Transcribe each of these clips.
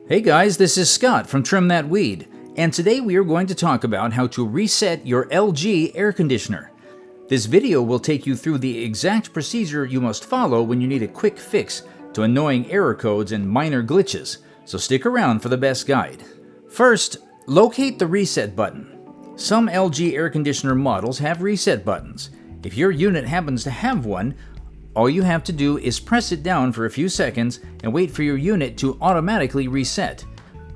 Hey guys, this is Scott from Trim That Weed, and today we are going to talk about how to reset your LG air conditioner. This video will take you through the exact procedure you must follow when you need a quick fix to annoying error codes and minor glitches, so stick around for the best guide. First, locate the reset button. Some LG air conditioner models have reset buttons. If your unit happens to have one, all you have to do is press it down for a few seconds and wait for your unit to automatically reset.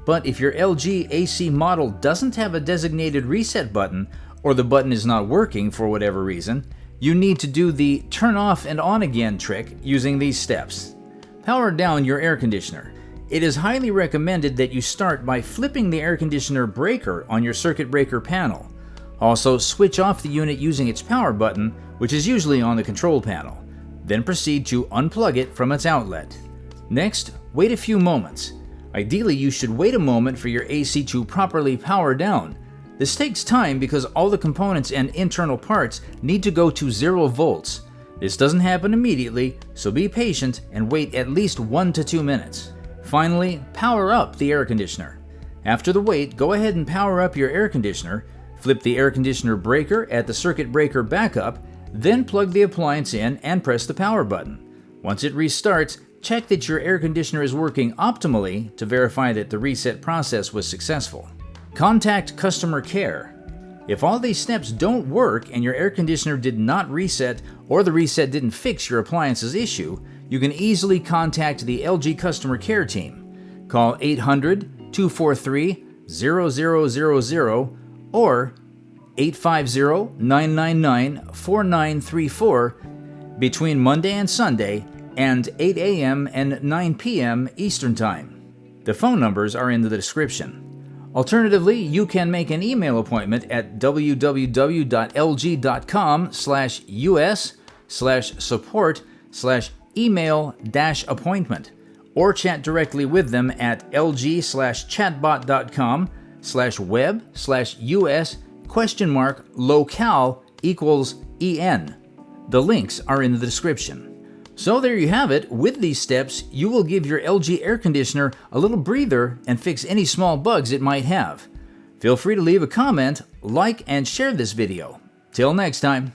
But if your LG AC model doesn't have a designated reset button, or the button is not working for whatever reason, you need to do the turn off and on again trick using these steps. Power down your air conditioner. It is highly recommended that you start by flipping the air conditioner breaker on your circuit breaker panel. Also, switch off the unit using its power button, which is usually on the control panel. Then proceed to unplug it from its outlet. Next, wait a few moments. Ideally, you should wait a moment for your AC to properly power down. This takes time because all the components and internal parts need to go to 0 volts. This doesn't happen immediately, so be patient and wait at least 1 to 2 minutes. Finally, power up the air conditioner. After the wait, go ahead and power up your air conditioner, flip the air conditioner breaker at the circuit breaker backup, then plug the appliance in and press the power button. Once it restarts, check that your air conditioner is working optimally to verify that the reset process was successful. Contact customer care. If all these steps don't work and your air conditioner did not reset or the reset didn't fix your appliance's issue, you can easily contact the LG customer care team. Call 800-243-0000 or 850-999-4934 between Monday and Sunday and 8 a.m. and 9 p.m. Eastern Time. The phone numbers are in the description. Alternatively, you can make an email appointment at www.lg.com/us/support/email-appointment or chat directly with them at lg/chatbot.com/web/us?locale=en. The links are in the description. So there you have it. With these steps, you will give your LG air conditioner a little breather and fix any small bugs it might have. Feel free to leave a comment, like, and share this video. Till next time.